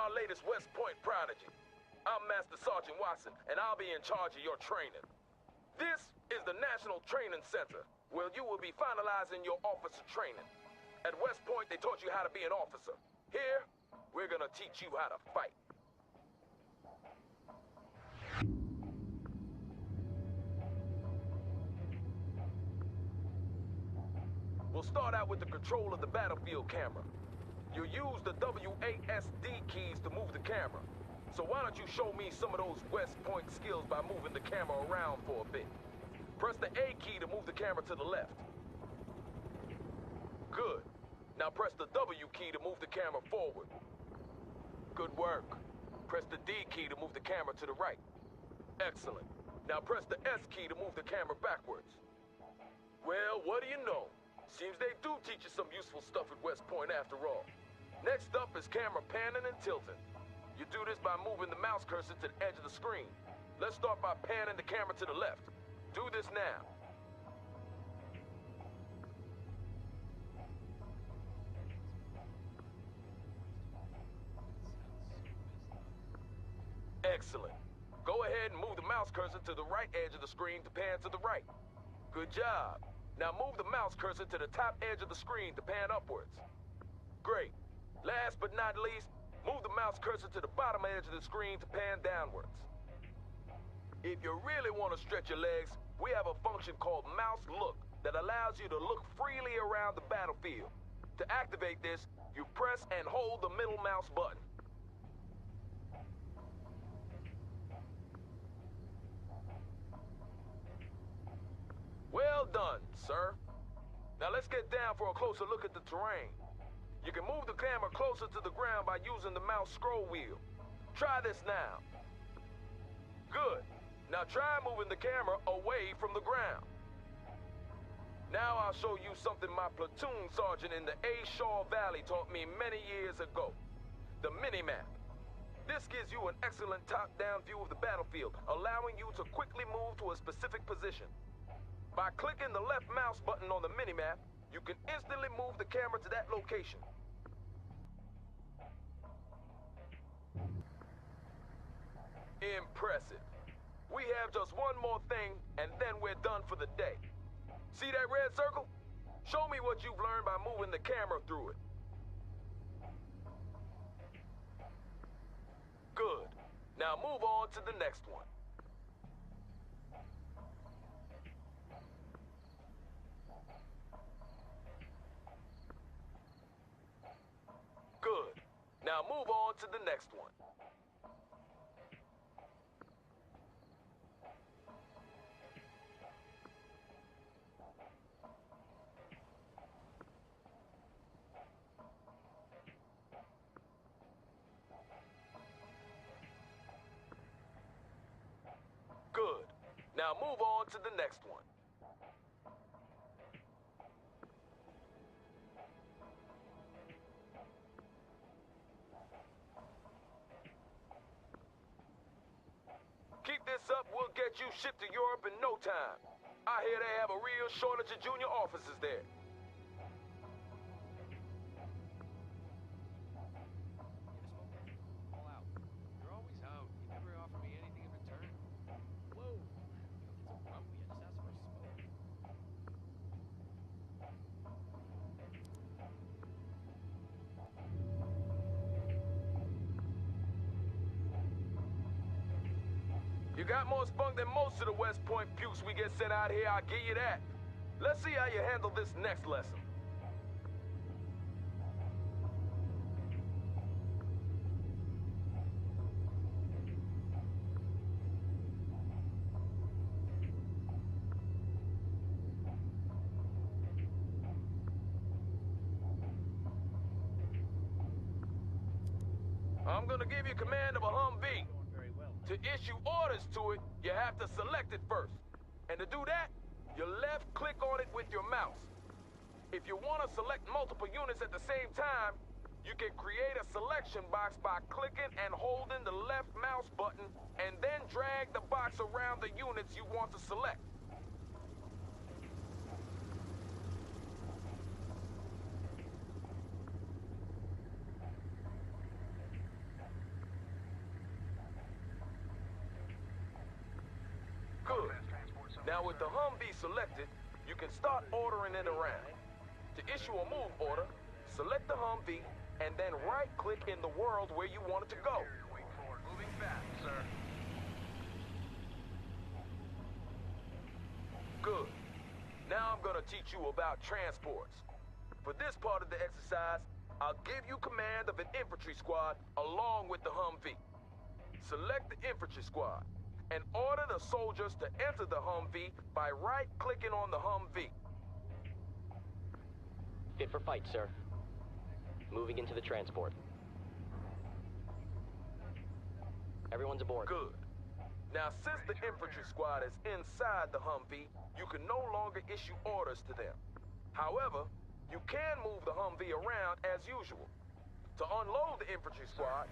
our latest West Point prodigy. I'm Master Sergeant Watson, and I'll be in charge of your training. This is the National Training Center, where you will be finalizing your officer training. At West Point, they taught you how to be an officer. Here, we're gonna teach you how to fight. We'll start out with the control of the battlefield camera. You'll use the WASD keys to move the camera. So why don't you show me some of those West Point skills by moving the camera around for a bit. Press the A key to move the camera to the left. Good. Now press the W key to move the camera forward. Good work. Press the D key to move the camera to the right. Excellent. Now press the S key to move the camera backwards. Well, what do you know? Seems they do teach you some useful stuff at West Point after all. Next up is camera panning and tilting. You do this by moving the mouse cursor to the edge of the screen. Let's start by panning the camera to the left. Do this now. Excellent. Go ahead and move the mouse cursor to the right edge of the screen to pan to the right. Good job. Now move the mouse cursor to the top edge of the screen to pan upwards. Great. Last but not least, move the mouse cursor to the bottom edge of the screen to pan downwards. If you really want to stretch your legs, we have a function called mouse look that allows you to look freely around the battlefield. To activate this, you press and hold the middle mouse button. Well done, sir. Now let's get down for a closer look at the terrain. You can move the camera closer to the ground by using the mouse scroll wheel. Try this now. Good. Now try moving the camera away from the ground. Now I'll show you something my platoon sergeant in the A. Shaw Valley taught me many years ago. The mini-map. This gives you an excellent top-down view of the battlefield, allowing you to quickly move to a specific position. By clicking the left mouse button on the minimap, you can instantly move the camera to that location. Impressive. We have just one more thing, and then we're done for the day. See that red circle? Show me what you've learned by moving the camera through it. Good. Now move on to the next one. Good. Now move on to the next one. Good. Now move on to the next one. Keep this up, we'll get you shipped to Europe in no time. I hear they have a real shortage of junior officers there. All out. You're always out. You never offer me anything in return. Whoa. You don't get so grumpy. I just asked for a smoke. You got more spunk than most of the West Point pukes we get sent out here, I'll give you that. Let's see how you handle this next lesson. I'm gonna give you command of a Humvee. To issue orders to it, you have to select it first. And to do that, you left click on it with your mouse. If you want to select multiple units at the same time, you can create a selection box by clicking and holding the left mouse button and then drag the box around the units you want to select. Good. Now with the Humvee selected, you can start ordering it around. To issue a move order, select the Humvee and then right-click in the world where you want it to go. Moving fast, sir. Good. Now I'm gonna teach you about transports. For this part of the exercise, I'll give you command of an infantry squad along with the Humvee. Select the infantry squad and order the soldiers to enter the Humvee by right-clicking on the Humvee. Fit for fight, sir. Moving into the transport. Everyone's aboard. Good. Now, since the infantry squad is inside the Humvee, you can no longer issue orders to them. However, you can move the Humvee around as usual. To unload the infantry squad,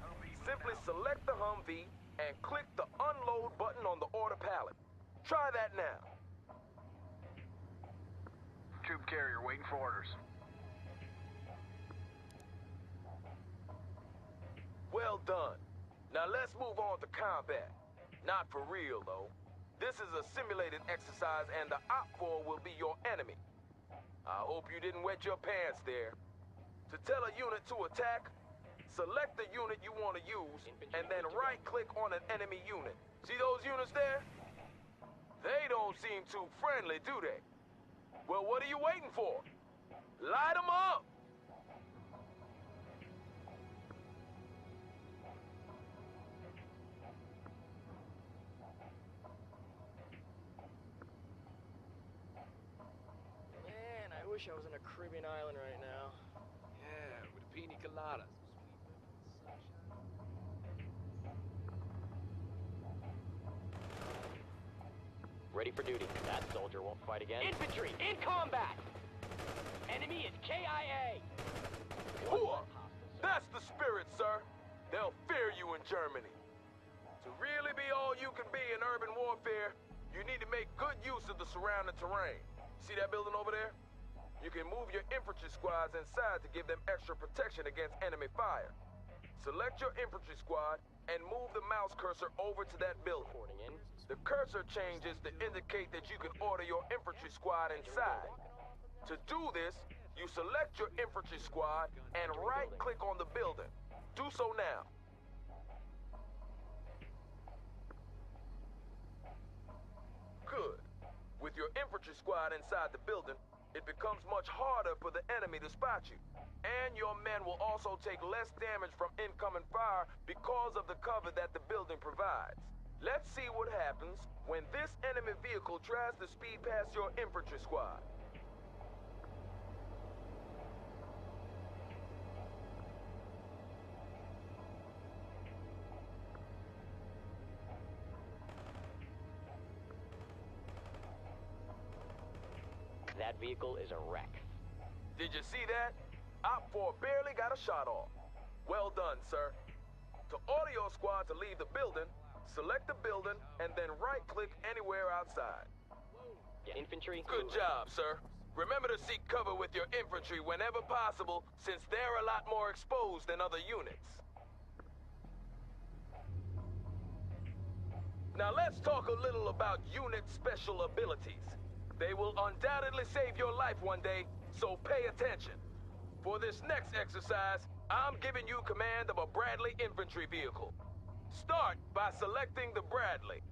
simply select the Humvee and click the unload button on the order pallet. Try that now. Tube carrier waiting for orders. Well done. Now let's move on to combat. Not for real, though. This is a simulated exercise and the Op-4 will be your enemy. I hope you didn't wet your pants there. To tell a unit to attack, select the unit you want to use and then right-click on an enemy unit. See those units there? They don't seem too friendly, do they? Well, what are you waiting for? Light them up! Man, I wish I was on a Caribbean island right now. Yeah, with a pina colada. Ready for duty. That soldier won't fight again. Infantry in combat! Enemy is KIA! Hooah! That's the spirit, sir. They'll fear you in Germany. To really be all you can be in urban warfare, you need to make good use of the surrounding terrain. See that building over there? You can move your infantry squads inside to give them extra protection against enemy fire. Select your infantry squad and move the mouse cursor over to that building. Reporting in. The cursor changes to indicate that you can order your infantry squad inside. To do this, you select your infantry squad and right-click on the building. Do so now. Good. With your infantry squad inside the building, it becomes much harder for the enemy to spot you. And your men will also take less damage from incoming fire because of the cover that the building provides. Let's see what happens when this enemy vehicle tries to speed past your infantry squad. That vehicle is a wreck. Did you see that? Op-4 barely got a shot off. Well done, sir. To order your squad to leave the building, select the building and then right-click anywhere outside. Infantry. Good job, sir. Remember to seek cover with your infantry whenever possible, since they're a lot more exposed than other units. Now let's talk a little about unit special abilities. They will undoubtedly save your life one day, so pay attention. For this next exercise, I'm giving you command of a Bradley infantry vehicle. Start by selecting the Bradley.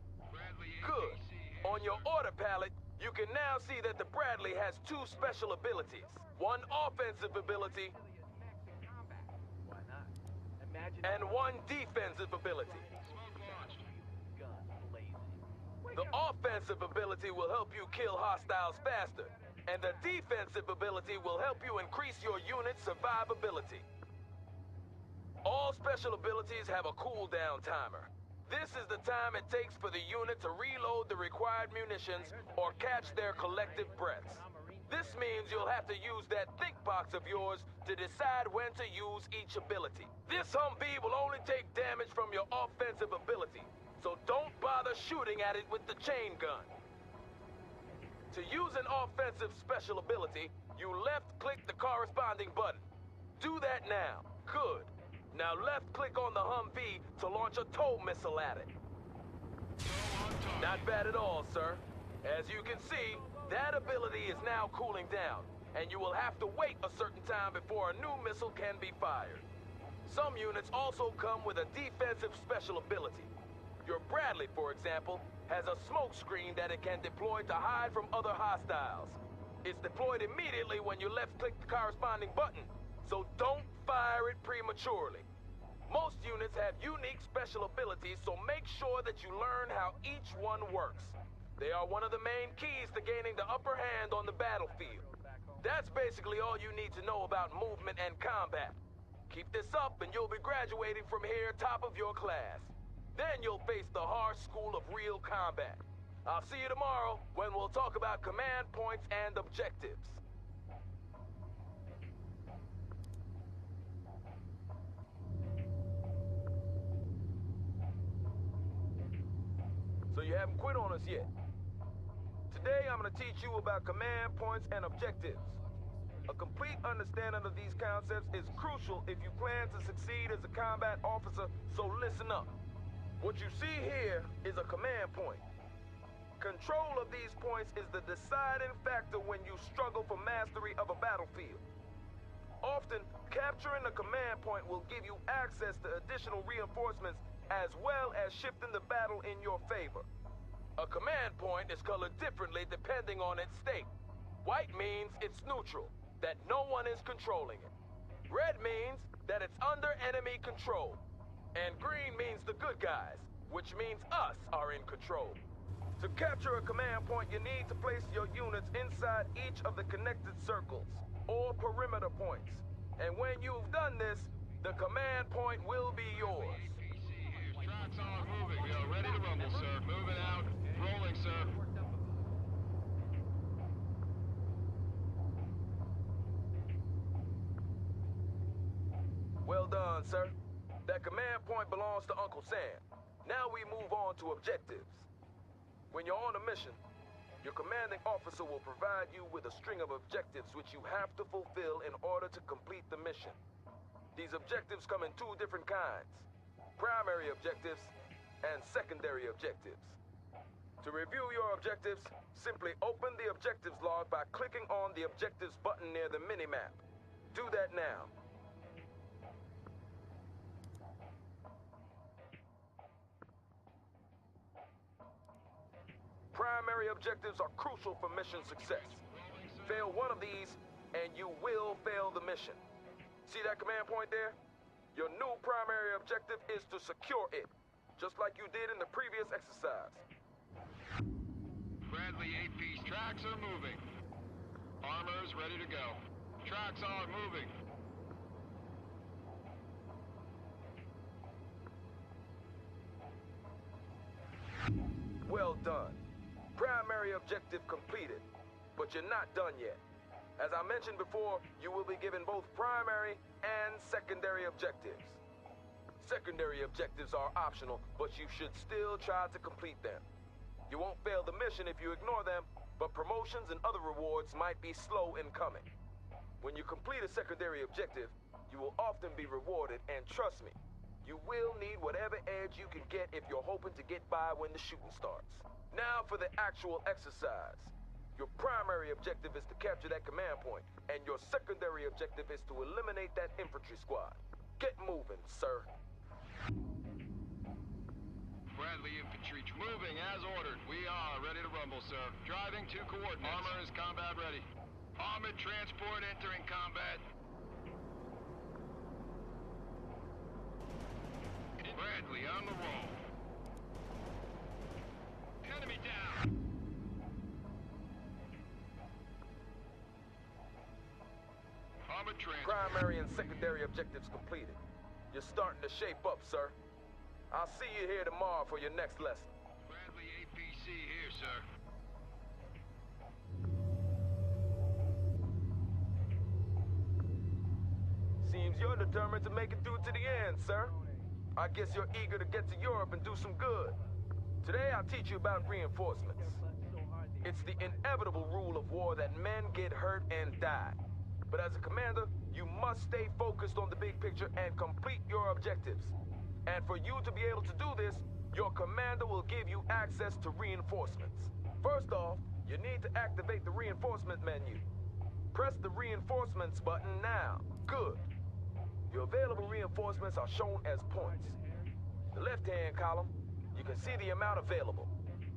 Good. On your order palette, you can now see that the Bradley has two special abilities. One offensive ability Why not? Imagine and one defensive ability. gun blazing. The offensive ability will help you kill hostiles faster, and the defensive ability will help you increase your unit's survivability. All special abilities have a cooldown timer. This is the time it takes for the unit to reload the required munitions or catch their collective breaths. This means you'll have to use that think box of yours to decide when to use each ability. This Humvee will only take damage from your offensive ability, so don't bother shooting at it with the chain gun. To use an offensive special ability, you left-click the corresponding button. Do that now. Good. Now left-click on the Humvee to launch a tow missile at it. Not bad at all, sir. As you can see, that ability is now cooling down, and you will have to wait a certain time before a new missile can be fired. Some units also come with a defensive special ability. Your Bradley, for example, has a smoke screen that it can deploy to hide from other hostiles. It's deployed immediately when you left-click the corresponding button, so don't fire it prematurely. Most units have unique special abilities, so make sure that you learn how each one works. They are one of the main keys to gaining the upper hand on the battlefield. That's basically all you need to know about movement and combat. Keep this up and you'll be graduating from here top of your class. Then you'll face the harsh school of real combat. I'll see you tomorrow when we'll talk about command points and objectives. So you haven't quit on us yet. Today I'm going to teach you about command points and objectives. A complete understanding of these concepts is crucial if you plan to succeed as a combat officer, so listen up. What you see here is a command point. Control of these points is the deciding factor when you struggle for mastery of a battlefield. Often, capturing a command point will give you access to additional reinforcements as well as shifting the battle in your favor. A command point is colored differently depending on its state. White means it's neutral, that no one is controlling it. Red means that it's under enemy control. And green means the good guys, which means us are in control. To capture a command point, you need to place your units inside each of the connected circles, or perimeter points. And when you've done this, the command point will be yours. Tracks are moving. We are ready to rumble, sir. Moving out. Rolling, sir. Well done, sir. That command point belongs to Uncle Sam. Now we move on to objectives. When you're on a mission, your commanding officer will provide you with a string of objectives which you have to fulfill in order to complete the mission. These objectives come in two different kinds: primary objectives and secondary objectives. To review your objectives, simply open the objectives log by clicking on the objectives button near the minimap. Do that now. Primary objectives are crucial for mission success. Fail one of these, and you will fail the mission. See that command point there? Your new primary objective is to secure it, just like you did in the previous exercise. Bradley 8-piece tracks are moving. Armor's ready to go. Tracks are moving. Well done. Primary objective completed, but you're not done yet. As I mentioned before, you will be given both primary and secondary objectives. Secondary objectives are optional, but you should still try to complete them. You won't fail the mission if you ignore them, but promotions and other rewards might be slow in coming. When you complete a secondary objective, you will often be rewarded, and trust me, you will need whatever edge you can get if you're hoping to get by when the shooting starts. Now for the actual exercise. Your primary objective is to capture that command point, and your secondary objective is to eliminate that infantry squad. Get moving, sir. Bradley infantry moving as ordered. We are ready to rumble, sir. Driving to coordinates. Armor is combat ready. Armored transport entering combat. Bradley on the roll. Enemy down. Armored transport. Primary and secondary objectives completed. You're starting to shape up, sir. I'll see you here tomorrow for your next lesson. Bradley APC here, sir. Seems you're determined to make it through to the end, sir. I guess you're eager to get to Europe and do some good. Today I'll teach you about reinforcements. It's the inevitable rule of war that men get hurt and die. But as a commander, you must stay focused on the big picture and complete your objectives. And for you to be able to do this, your commander will give you access to reinforcements. First off, you need to activate the reinforcement menu. Press the reinforcements button now. Good. Your available reinforcements are shown as points. The left-hand column, you can see the amount available.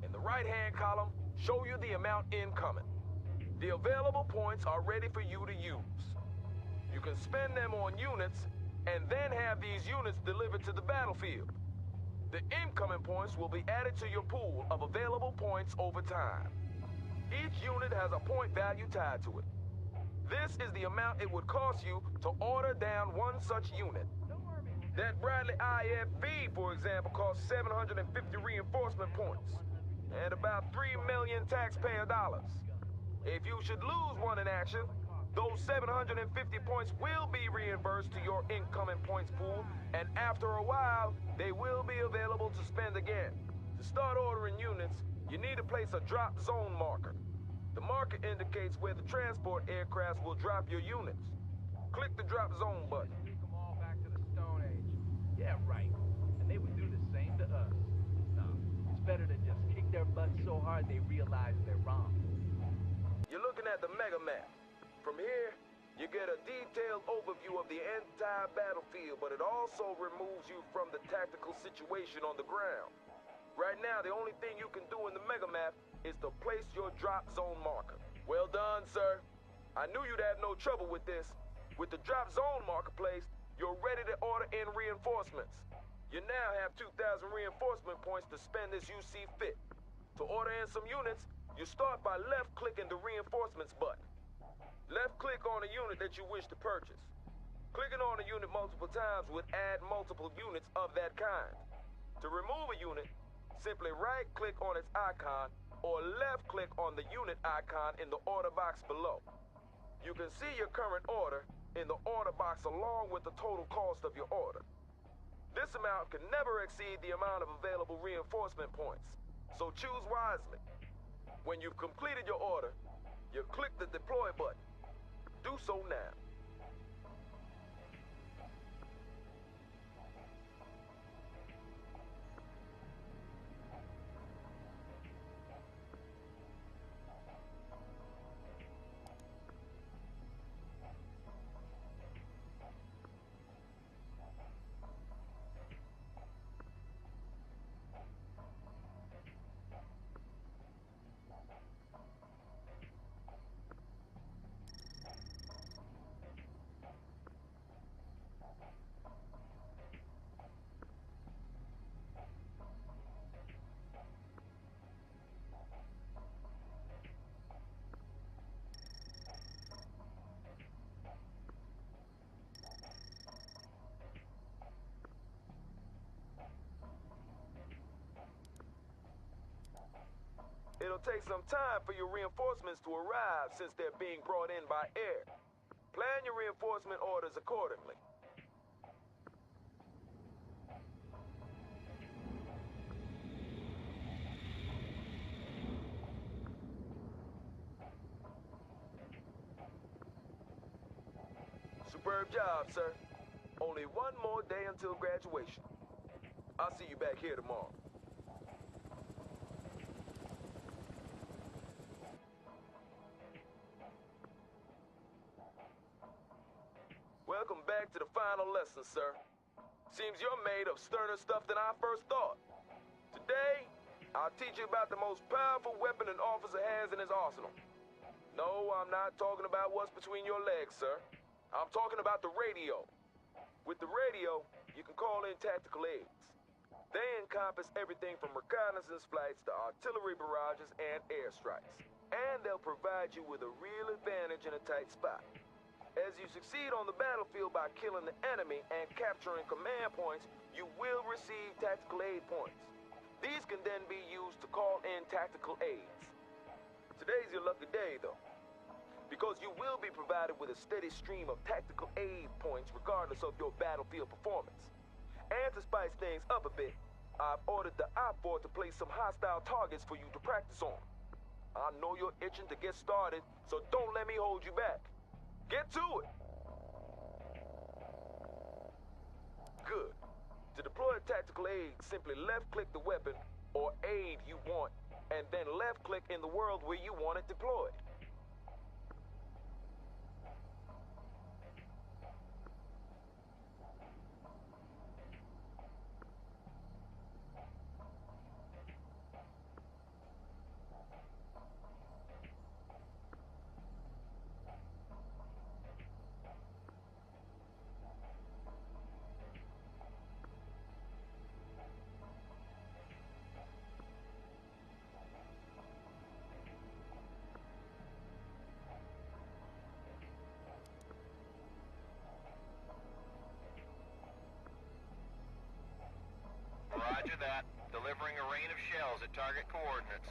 In the right-hand column, show you the amount incoming. The available points are ready for you to use. You can spend them on units and then have these units delivered to the battlefield. The incoming points will be added to your pool of available points over time. Each unit has a point value tied to it. This is the amount it would cost you to order down one such unit. That Bradley IFV, for example, costs 750 reinforcement points and about 3 million taxpayer dollars. If you should lose one in action, those 750 points will be reimbursed to your incoming points pool, and after a while, they will be available to spend again. To start ordering units, you need to place a drop zone marker. The marker indicates where the transport aircraft will drop your units. Click the drop zone button. Nuke them all back to the Stone Age. Yeah, right. And they would do the same to us. No, it's better to just kick their butts so hard they realize they're wrong. You're looking at the mega map. From here, you get a detailed overview of the entire battlefield, but it also removes you from the tactical situation on the ground. Right now, the only thing you can do in the mega map is to place your drop zone marker. Well done, sir. I knew you'd have no trouble with this. With the drop zone marker placed, you're ready to order in reinforcements. You now have 2,000 reinforcement points to spend as you see fit. To order in some units, you start by left-clicking the reinforcements button. Left-click on a unit that you wish to purchase. Clicking on a unit multiple times would add multiple units of that kind. To remove a unit, simply right-click on its icon or left-click on the unit icon in the order box below. You can see your current order in the order box along with the total cost of your order. This amount can never exceed the amount of available reinforcement points, so choose wisely. When you've completed your order, you click the deploy button. Do so now. It'll take some time for your reinforcements to arrive since they're being brought in by air. Plan your reinforcement orders accordingly. Superb job, sir. Only one more day until graduation. I'll see you back here tomorrow. Welcome back to the final lesson, sir. Seems you're made of sterner stuff than I first thought. Today, I'll teach you about the most powerful weapon an officer has in his arsenal. No, I'm not talking about what's between your legs, sir. I'm talking about the radio. With the radio, you can call in tactical aids. They encompass everything from reconnaissance flights to artillery barrages and airstrikes. And they'll provide you with a real advantage in a tight spot. As you succeed on the battlefield by killing the enemy and capturing command points, you will receive tactical aid points. These can then be used to call in tactical aids. Today's your lucky day, though, because you will be provided with a steady stream of tactical aid points regardless of your battlefield performance. And to spice things up a bit, I've ordered the op-board to place some hostile targets for you to practice on. I know you're itching to get started, so don't let me hold you back. Get to it! Good. To deploy a tactical tactical aid, simply left-click the weapon or aid you want, and then left-click in the world where you want it deployed. Roger that. Delivering a rain of shells at target coordinates.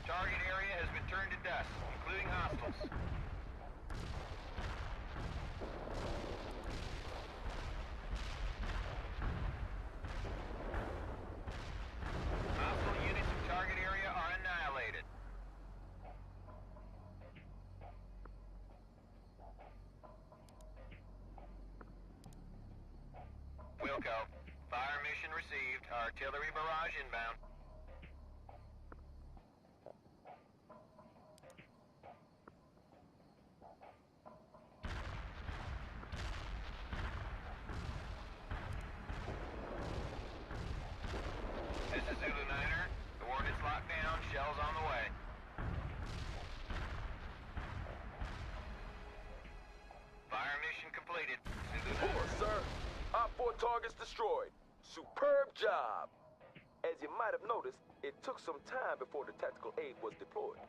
Target area has been turned to dust, including hostiles. Hostile units in target area are annihilated. Wilco. Fire mission received. Artillery barrage inbound. This is Zulu Niner. Coordinates locked down. Shells on the way. Fire mission completed. Zulu Niner. Sir, Op 4 targets destroyed. Superb job. As you might have noticed, it took some time before the tactical aid was deployed.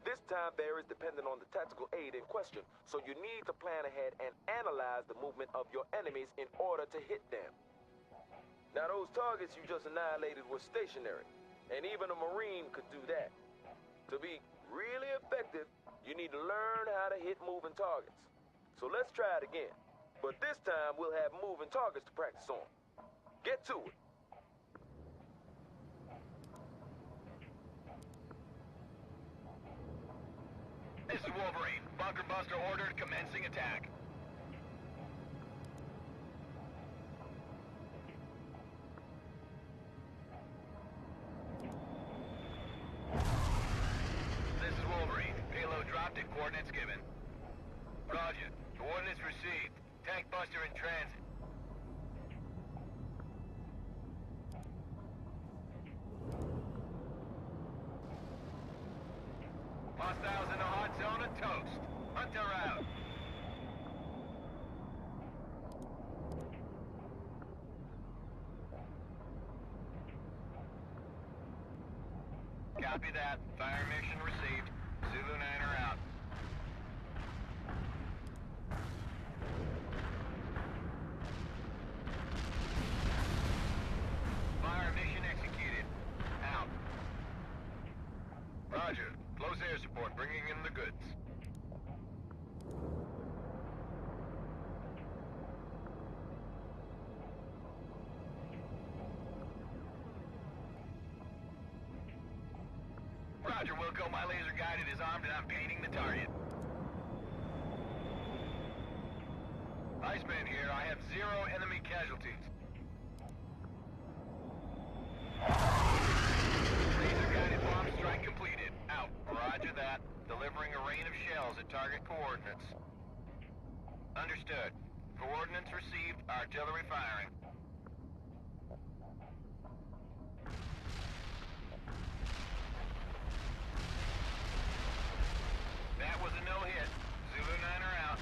This time varies depending on the tactical aid in question, so you need to plan ahead and analyze the movement of your enemies in order to hit them. Now those targets you just annihilated were stationary, and even a Marine could do that. To be really effective, you need to learn how to hit moving targets. So let's try it again. But this time we'll have moving targets to practice on. Get to it. This is Wolverine. Bunker Buster ordered, commencing attack. This is Wolverine. Payload dropped and coordinates given. Roger. Coordinates received. Tank Buster in transit. Hostiles in the hot zone and toast. Hunter out. Copy that. Fire mission received. Zulu Niner out. Fire mission executed. Out. Roger. Close air support, bringing in the goods. Roger, Wilco. My laser guided is armed and I'm painting the target. Iceman here. I have 0 enemy casualties. Laser guided bomb strike completed. Out. Roger that. Delivering a rain of shells at target coordinates. Understood. Coordinates received. Artillery firing. That was a no-hit. Zulu Niner out.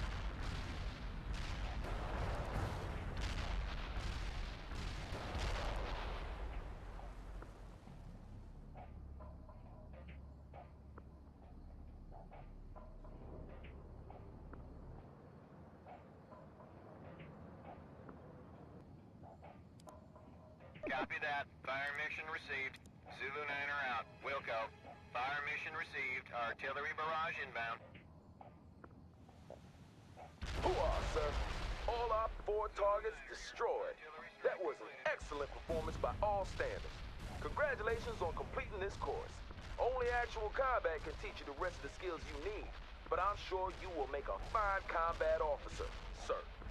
Copy that. Fire mission received. Zulu Niner out. Wilco. Fire mission received. Artillery barrage inbound. Hoorah, sir. All our 4 targets destroyed. That was an excellent performance by all standards. Congratulations on completing this course. Only actual combat can teach you the rest of the skills you need, but I I'm sure you will make a fine combat officer, sir.